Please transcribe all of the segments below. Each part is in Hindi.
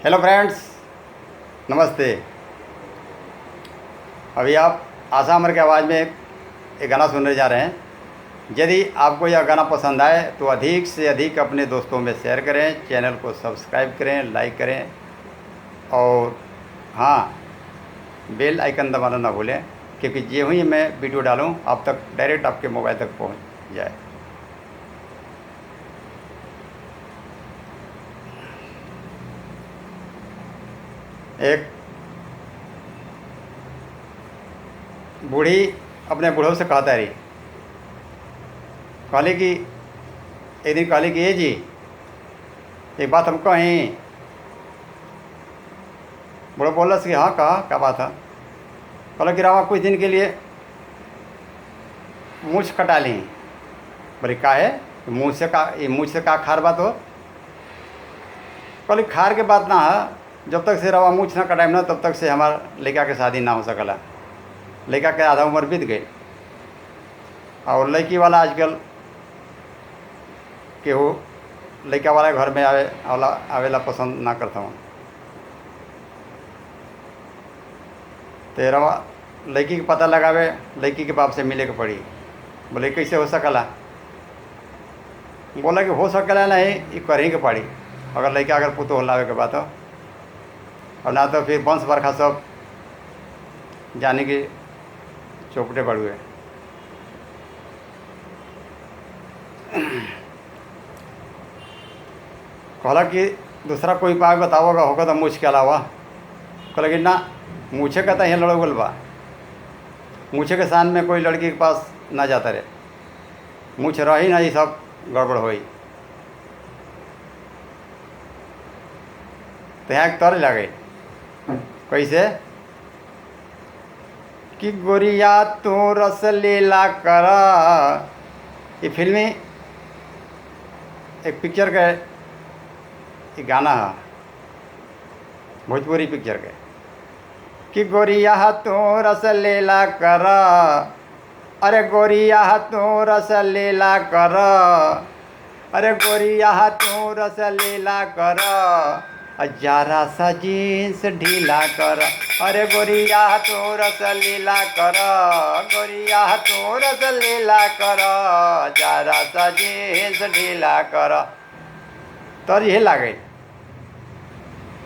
हेलो फ्रेंड्स, नमस्ते। अभी आप आशा अमर की आवाज़ में एक गाना सुनने जा रहे हैं। यदि आपको यह गाना पसंद आए तो अधिक से अधिक अपने दोस्तों में शेयर करें, चैनल को सब्सक्राइब करें, लाइक करें और हाँ, बेल आइकन दबाना ना भूलें, क्योंकि जो ही मैं वीडियो डालूँ आप तक डायरेक्ट आपके मोबाइल तक पहुंच जाए। एक बूढ़ी अपने बूढ़ों से कहता रही, कहली कि एक दिन कहली कि ये जी एक बात हम कहीं। बूढ़ो बोला कि हाँ कहा क्या बात है। कहला कि रामा कुछ दिन के लिए मूछ कटा ली। बोले का है मुँह से का खार बात हो। कहली खार के बात ना है, जब तक से रवा मूछ ना कटाइम ना तब तक से हमार लड़का के शादी ना हो सकला। लड़का के आधा उम्र बीत गई और लड़की वाला आजकल केहू लड़का वाला घर में आवेला पसंद ना करता हूँ। तो रवा लड़की के पता लगावे, लड़की के बाप से मिले के पड़ी। बोले कैसे हो सकला। बोला कि हो सकला नहीं, ये करही के पड़ी अगर लड़का अगर पुतो लावे के बात हो, और ना तो फिर वंश बरखा सब जाने की चौपटे बढ़ुए। कहला कि दूसरा कोई उपाय बताओगा होगा तो मूछ के अलावा। कहला कि ना, मूछे का तो यहाँ लड़ोगल बा, मूछे के साथ में कोई लड़की के पास ना जाता रहे, मूछ रही ना, ये सब गड़बड़ होई। तो यहाँ एक तर लगे कैसे कि गोरिया तू रस लीला कर। ये फिल्मी एक पिक्चर का एक गाना है, भोजपुरी पिक्चर के, कि गोरिया तू रस लीला कर, अरे गोरिया तू रस लीला कर, अरे गोरिया तू रस लीला कर, जरा सा जीन्स ढीला कर, अरे गोरिया तू रस लीला कर, गोरिया तू रस लीला कर, जरा सा जीन्स ढीला कर। तो ये लागे,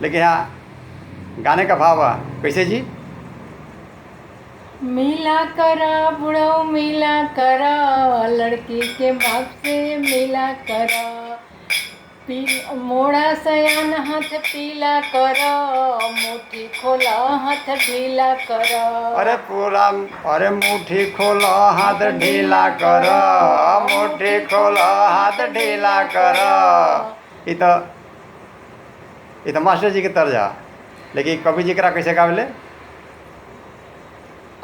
लेकिन हाँ गाने का भाव है कैसे जी। मिला करा बुढ़ऊ मिला करा, लड़की के बाप से मिला करा, मोड़ा सयान हाथ पीला कर, मुट्ठी खोला हाथ ढीला कर। अरे पूरा, अरे मुट्ठी खोला हाथ ढीला कर, मुट्ठी खोला हाथ ढीला कर। ये तो मास्टर जी के तर्ज है, लेकिन कवि जी करा कैसे गावले।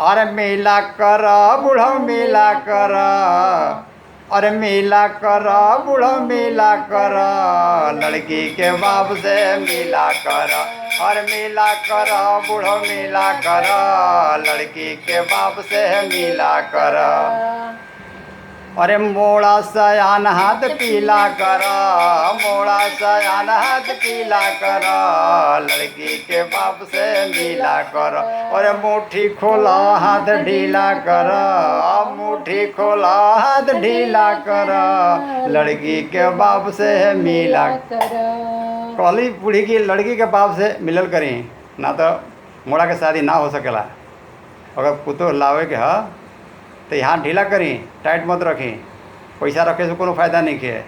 अरे मिला कर बूढ़ो मिला कर, अरे मिला कर बूढ़ो मिला कर, लड़की के बाप से मिला कर, अरे मिला कर बूढ़ो मिला कर, लड़की के बाप से मिला कर। अरे मोड़ा सयान हाथ पीला कर, मोड़ा सयान हाथ पीला कर, लड़की के बाप से मिला कर, अरे मुट्ठी खोला हाथ ढीला कर, मुट्ठी खोला हाथ ढीला कर, लड़की के बाप से मिला कर। कहली बूढ़ी की लड़की के बाप से मिलल करी, ना तो मोड़ा के शादी ना हो सकेला। अगर पुतो लावे के है तो यहाँ ढीला करी, टाइट मत रखी। पैसा रखे से कोनो फायदा नहीं है,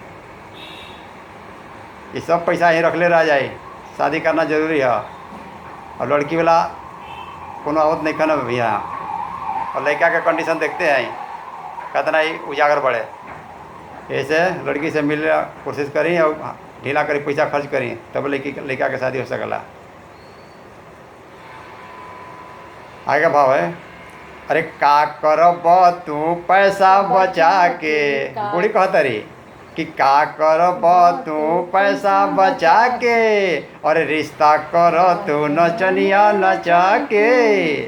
ये सब पैसा यहीं रख ले रह जाए। शादी करना जरूरी है, और लड़की वाला कोनो आवत नहीं करना भैया। और लड़का के कंडीशन देखते हैं कितना ही उजागर बढ़े, ऐसे लड़की से मिलने कोशिश करी और ढीला करी, पैसा खर्च करी, तब लड़का के शादी हो सकला। आगे भाव है, अरे का करब तू पैसा बचा के। बूढ़ी कहता रही कि का करब तू पैसा बचा के, और रिश्ता कर तू नचनिया नचा के।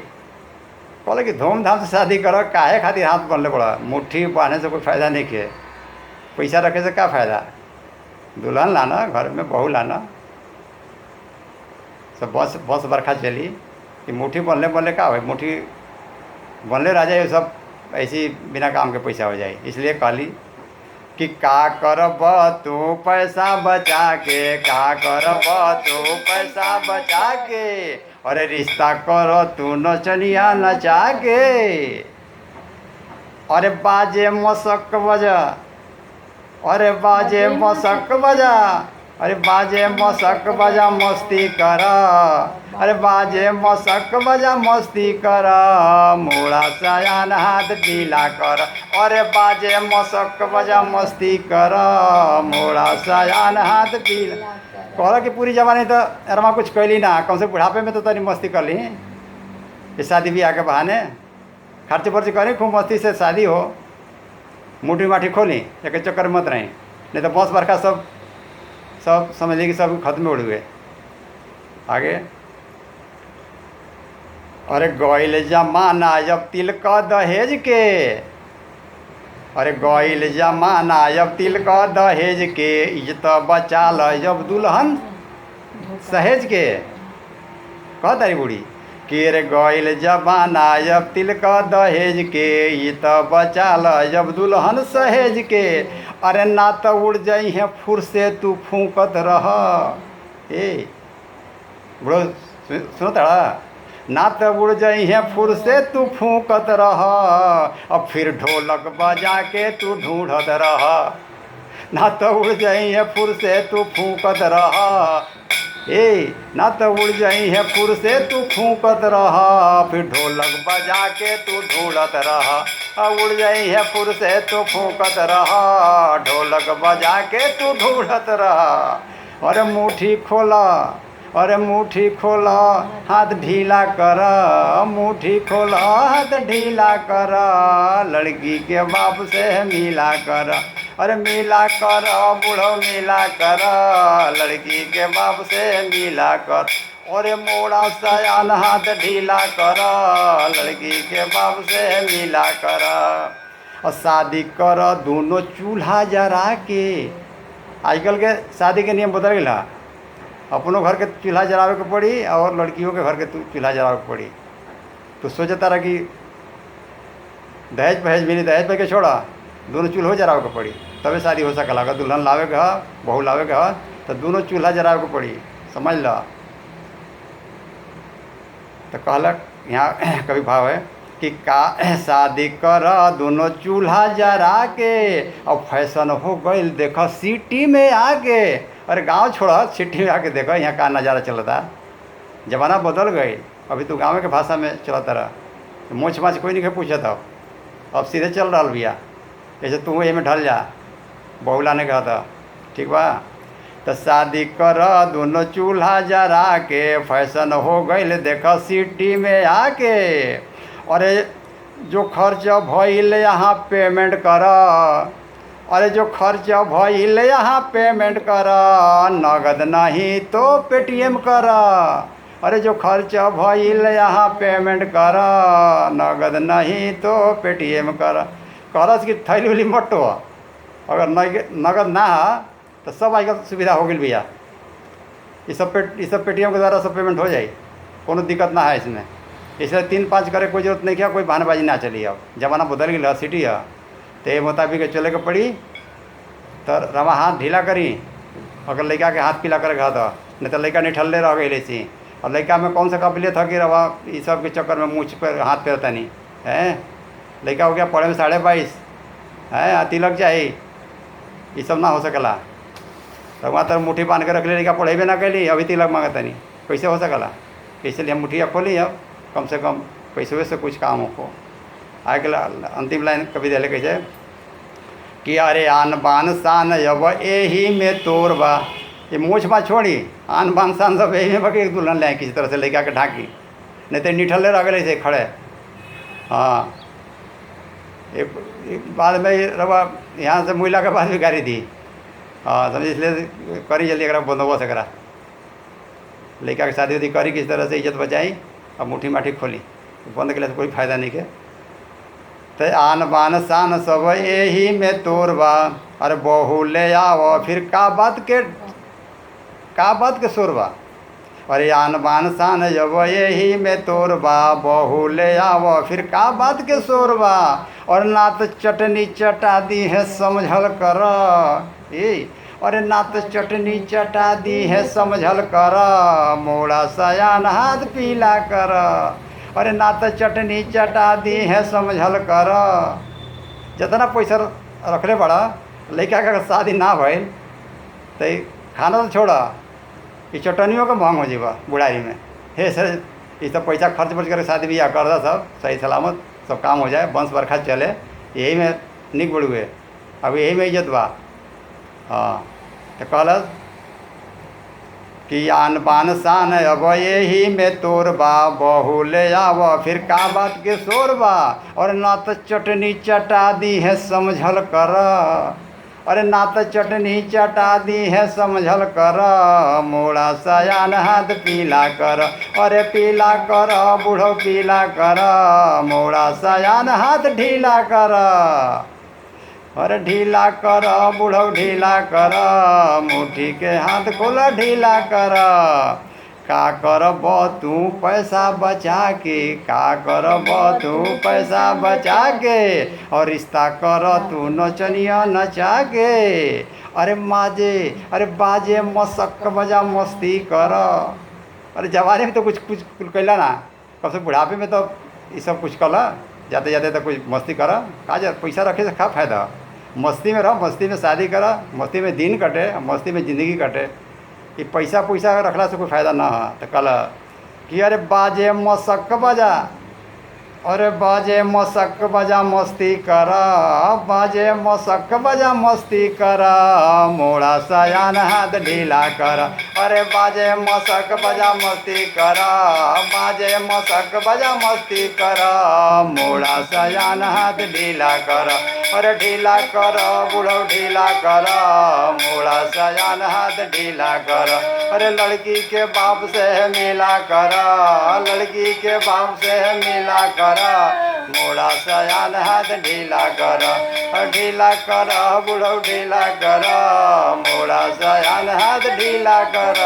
बोले कि धूमधाम से शादी करो, काहे खातिर हाथ बनले पड़ा। मुट्ठी बांधने से कोई फायदा नहीं है, पैसा रखे से क्या फ़ायदा। दुल्हन लाना, घर में बहू लाना, सब बस बस बरखा चली कि मुट्ठी बनले बनले का हो, मुट्ठी बनले रह जाए सब ऐसी बिना काम के पैसा हो जाए। इसलिए कहली कि का करब तू पैसा बचा के, का करब तू पैसा बचा के, अरे रिश्ता कर तू नचनिया नचा के। अरे बाजे मशक बजा, अरे बाजे मशक बजा, अरे बाजे मशक बजा मस्ती कर, अरे बाजे मशक बजा मस्ती कर, मोड़ा सयान हाथ ढीला कर। अरे बाजे मशक बजा मस्ती कर, मोड़ा सयान हाथ ढीला कहला कि पूरी जवानी तो अरमा कुछ कैली ना, कम से बुढ़ापे में तो तनी मस्ती कर ली। ये शादी ब्याह के बहाने खर्च वर्च करी, खूब मस्ती से शादी हो, मुठी माठी खोली, एक चक्कर मत रही, नहीं तो बस बरखा सब सब समझ ली कि सब खत्म उड़ हुए। आगे अरे गइल जमाना जब तिल का दहेज के, अरे गइल जमाना जब तिल का दहेज के, इज्जत बचा ल जब दुल्हन सहेज के। कह तारी बूढ़ी कि रे गइल जमाना जब तिल का दहेज के, इज्जत बचा ल जब दुल्हन सहेज के। अरे ना तो उड़ जाई है फुर से तू फूंकत रह। ए बड़ो सुनो तड़ा, ना तो उड़ जाई है फुर से तू फूंकत रह, अब फिर ढोलक बजा के तू ढूंढत रह। ना तो उड़ जाई है फुर से तू फूंकत रह, ए ना तो उड़ जाई है फुर से तू फूंकत रह, फिर ढोलक बजा के तू ढूंढत रह। उड़ जाई है फुर से तू फूंकत रह, ढोलक बजा के तू ढूंढत रह। अरे मुट्ठी खोला, अरे मुट्ठी खोला हाथ ढीला कर, मुट्ठी खोला हाथ ढीला कर, लड़की के बाप से मिला कर। अरे मिला कर बूढ़ो मिला कर, लड़की के बाप से मिला कर। अरे मोड़ा सयान हाथ ढीला कर, लड़की के बाप से मिला कर। और शादी कर दोनों चूल्हा जरा के। आजकल के शादी के नियम बदल गया, अपनों घर के चूल्हा जलावे के पड़ी और लड़कियों के घर के चूल्हा जलावे के पड़ी। तो सोचता रहा कि दहेज पहेज मिली, दहेज पे के छोड़ा, दोनों चूल्हो जलावे के पड़ी तबे शादी हो सकला। अगर दुल्हन लावे के है, बहू लावे के है, तो दोनों चूल्हा जलावे के पड़ी, समझ ला। तो कहलक यहाँ कभी भाव है कि का शादी कर दोनों चूल्हा जरा के, अब फैशन हो गई देखो सिटी में आके। अरे गांव छोड़ा सिटी में आके देखो यहाँ का नज़ारा चलता, जमाना बदल गई। अभी तो गाँव के भाषा में चलता रहा, तो मोछ माछ कोई नहीं पूछा था, अब सीधे चल रहा भैया। जैसे तू ये में ढल जा, बहू लाने का था, ठीक बा। तो शादी कर दोनों चूल्हा जरा के, फैशन हो गई देखो सिटी में आके। अरे जो खर्च भइल यहाँ पेमेंट कर, अरे जो खर्च भइल यहाँ पेमेंट कर, नगद नहीं तो पेटीएम कर। अरे जो खर्च भइल यहाँ पेमेंट कर, नगद नहीं तो पेटीएम कर। करस कि थैली उली मट्टो, अगर नगद ना है तो सब आजकल सुविधा हो गई भैया। ये सब पेटीएम के द्वारा सब पेमेंट हो जाए, कोनो दिक्कत ना है इसमें। इसलिए 3-5 करे कोई जरूरत नहीं किया, कोई बहानेबाजी ना चली। अब जमाना बदल गया, सिटी है, तो ये मुताबिक चले के पड़ी। तो रवा हाथ ढीला करी, अगर लड़का के हाथ पीला करे तो, नहीं तो लड़का निठल्ले रह गई ऐसी। और लड़का में कौन सा काबिलियत है कि रवा ये सब के चक्कर में मुँह पर हाथ फेरता नहीं है। लड़का हो गया पढ़े में 22.5 है, तिलक चाहिए, ये सब ना हो सकला। तो वहाँ तक मुट्ठी बांध के रख ली, लड़का पढ़ेबे ना कैली, अभी तिलक मांगता नहीं, कैसे हो सकला। इसलिए हम मुठिया खोली, अब कम से कम पैसे से कुछ काम हो। आगे अंतिम लाइन कभी दिले कैसे कि अरे आन बान शान अब यही में तोर बा। ये मूछ बा छोड़ी, आन बान शान सब यही में बाकी एक दुल्हन ले किसी तरह से लड़का के ढाकी, नहीं तो निठल्ले रह गए ऐसे खड़े। हाँ, एक बाद में रवा यहाँ से महिला के बाद भी गाड़ी दी। हाँ समझ, इसलिए करी जल्दी अगर बंदोबस्त करा, लड़का की शादी उदी करी किस तरह से इज्जत बचाई। अब मुट्ठी माठी खोली, बंद के लिए तो कोई फ़ायदा नहीं के। तो आन बान शान सब यही में तोर बा, अरे बहू ले आओ फिर का बात के शोर बा। अरे आन बान शान जब यही में तोर बा बहू ले आव फिर का बात के शोर बा और ना तो चटनी चटा दी है समझल कर ए अरे ना तो चटनी चटा दी है समझल कर मोड़ा सयान हाथ पीला कर अरे ना तो चटनी चटा दी है समझल कर जितना पैसा रखले बड़ा लड़का का शादी ना भइल तो खाना तो छोड़ा ये चटनियों का महंग हो जीवा बुढ़ारी में हे सर ये सब पैसा खर्च वर्च करके शादी ब्याह कर दा सब सही सलामत सब काम हो जाए वंश बरखा चले यही में निक बढ़ुए अब यही में इज्जत बा। हाँ तो कहलस कि आन बान शान अब यही में तोर बा बहू ले आव फिर का बात के शोर बा और ना तो चटनी चटा दी है समझल कर अरे ना तो चटनी चटा दी है समझल कर मोड़ा सयान हाथ पीला कर अरे पीला कर बूढ़ो पीला कर मोड़ा सयान हाथ ढीला कर अरे ढीला कर बूढ़ो ढीला कर मुट्ठी के हाथ खोला ढीला कर का करब तू पैसा बचा के का करब तू पैसा बचा के और रिश्ता कर तू नचनिया नचा के अरे माजे अरे बाजे मसक बजा मस्ती कर अरे जवानी में तो कुछ कैला ना कब से बुढ़ापे में तो ये सब कुछ कला जाते जाते तो कुछ मस्ती कर का पैसा रखे से खा फायदा मस्ती में रह मस्ती में शादी कर मस्ती में दिन कटे मस्ती में ज़िंदगी कटे कि पैसा पैसा रखला से कोई फायदा ना है तो कल कि अरे बाजे मसक बजा अरे बाजे मसक बजा मस्ती कर बाजे मसक बजा मस्ती कर मोड़ा सयान हाथ ढीला कर अरे बाजे मसक बजा मस्ती कर बाजे मसक बजा मस्ती कर मोड़ा सयान हाथ ढीला कर अरे ढीला कर बूढ़ो ढीला कर मोड़ा सयान हाथ ढीला कर अरे लड़की के बाप से मिला कर लड़की के बाप से मिला कर मोड़ा सयान हाथ ढीला कर बूढ़ो ढीला कर मोड़ा सयान हाथ ढीला कर।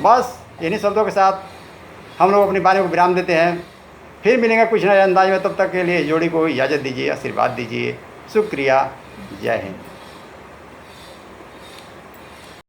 बस इन्हीं शब्दों के साथ हम लोग अपनी वाणी को विराम देते हैं। फिर मिलेंगे कुछ नए अंदाज में, तब तक के लिए जोड़ी को इजाज़त दीजिए, आशीर्वाद दीजिए। शुक्रिया। जय हिंद।